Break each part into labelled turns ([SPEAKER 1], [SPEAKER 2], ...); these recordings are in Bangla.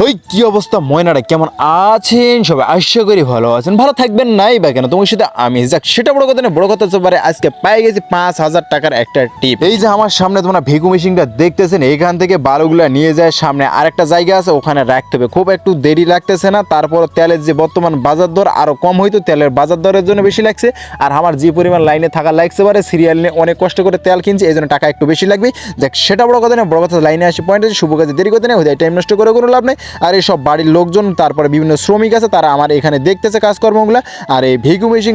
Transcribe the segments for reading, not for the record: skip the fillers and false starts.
[SPEAKER 1] ওই কি অবস্থা ময়নারা কেমন আছেন সবাই? আশা করি ভালো আছেন, ভালো থাকবেন নাই বা কেন, তোমার সাথে আমি যাক সেটা বড় কথা না। বড় কথা হচ্ছে পারে আজকে পাই গেছি 5,000 টাকার একটা টিপ। এই যে আমার সামনে তোমরা ভেকু মেশিনটা দেখতেছেন, এইখান থেকে বালুগুলা নিয়ে যায় সামনে আরেকটা জায়গা আছে, ওখানে রাখতে হবে। খুব একটু দেরি লাগতেছে না। তারপর তেলের যে বর্তমান বাজার দর আরো কম হইতো, তেলের বাজার দরের জন্য বেশি লাগছে। আর আমার যে পরিমাণ লাইনে থাকা লাগছে পারে, সিরিয়াল নিয়ে অনেক কষ্ট করে তেল কিনছি, এই জন্য টাকা একটু বেশি লাগবে। যাক সেটা বড় কথা না। বড় কথা লাইনে আসে পয়েন্ট আছে, শুভ কাজে দেরি করতে নেই, টাইম নষ্ট করে কোনো লাভ নেই। আর এই সব বাড়ির লোকজন, তারপরে বিভিন্ন শ্রমিক আছে, তারা আমার এখানে দেখতেছে কাজকর্মগুলো। আর এই ভেকু মেশিন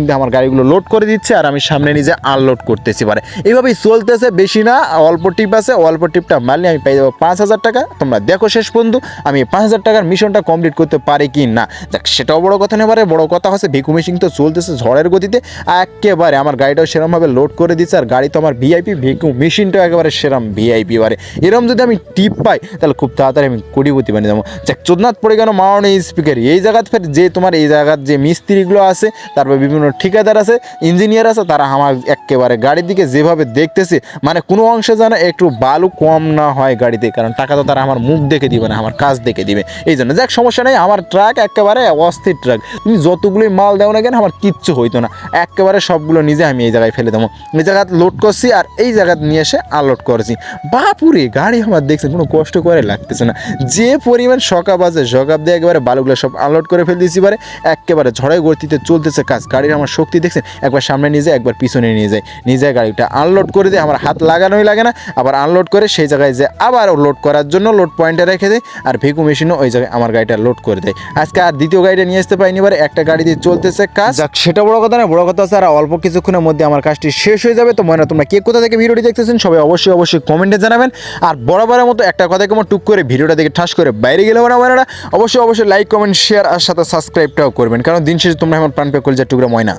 [SPEAKER 1] দিয়ে আমার গাড়িগুলো লোড করে দিচ্ছে, আর আমি সামনে নিজে আনলোড করতেছি পারে। এইভাবেই চলতেছে, বেশি না, অল্প টিপ আছে। অল্প টিপটা মারলে আমি পেয়ে যাবো 5,000 টাকা। তোমরা দেখো শেষ পর্যন্ত আমি 5,000 টাকার মিশনটা কমপ্লিট করতে পারি কি না। দেখ সেটাও বড় কথা নেই পারে। বড় কথা হচ্ছে ভেকু মেশিন তো চলতেছে ঝড়ের গতিতে একেবারে। আমার গাড়িটাও সেরমভাবে লোড করে দিচ্ছে, আর গাড়ি তো আমার ভিআইপি, ভেকু মেশিনটাও একেবারে সেরম ভিআইপি পারে। এরকম যদি আমি টিপ পাই তাহলে খুব তাড়াতাড়ি আমি কোটিপতি বানিয়ে যাবো। যাক চোদনাথ পড়ে কেন মারণে স্পিকার এই জায়গাতে ফের যে তোমার এই জায়গার যে মিস্ত্রিগুলো আছে, তারপর বিভিন্ন ঠিকাদার আছে, ইঞ্জিনিয়ার আছে, তারা আমার একেবারে গাড়ির দিকে যেভাবে দেখতেছে, মানে কোনো অংশে যেন একটু বালু কম না হয় গাড়িতে, কারণ টাকা তো তারা আমার মুখ দেখে দিবে না, আমার কাজ দেখে দিবে। এই জন্য যাক সমস্যা নেই, আমার ট্রাক একেবারে অস্থির ট্রাক। তুমি যতগুলোই মাল দাও না কেন আমার কিচ্ছু হইতো না, একেবারে সবগুলো নিজে আমি এই জায়গায় ফেলে দেবো। এই জায়গায় লোড করছি আর এই জায়গায় নিয়ে এসে আনলোড করছি। বাপুরে গাড়ি আমার দেখছেন কোনো কষ্ট করে লাগতেছে না। যে পরিমাণ সকাপ আছে, সকাপ দিয়ে একেবারে বালুগুলো সব আনলোড করে ফেলে দিয়েছি পারে। একেবারে ঝড়ে গতিতে চলতেছে কাজ। গাড়ির আমার শক্তি দেখছেন, একবার সামনে নিয়ে যায়, একবার পিছনে নিয়ে যায়, নিজে গাড়িটা আনলোড করে দিয়ে আমার হাত লাগানোই লাগে না। আবার আনলোড করে সেই জায়গায় যে আবার লোড করার জন্য লোড পয়েন্টে রেখে দেয়, আর ভেকু মেশিনও ওই জায়গায় আমার গাড়িটা লোড করে দেয়। আজকে আর দ্বিতীয় গাড়িটা নিয়ে আসতে পারিনি, এবারে একটা গাড়ি দিয়ে চলতেছে কাজ। যাক সেটা বড় কথা না। বড় কথা আছে আর অল্প কিছুক্ষণের মধ্যে আমার কাজটি শেষ হয়ে যাবে। তো মনে হয় তোমরা কে কোথা থেকে ভিডিওটি দেখতেছেন সবাই অবশ্যই কমেন্টে জানাবেন। আর বরাবরের মতো একটা কথা কেমন টুক করে ভিডিওটা দেখে ঠাস করে বাইরে গেলে না ময়নারা অবশ্যই লাইক কমেন্ট শেয়ার আর সাথে সাবস্ক্রাইবটাও করবেন, কারণ দিন শেষে তোমরা আমার প্রাণ পে কলজার টুকরা ময়না।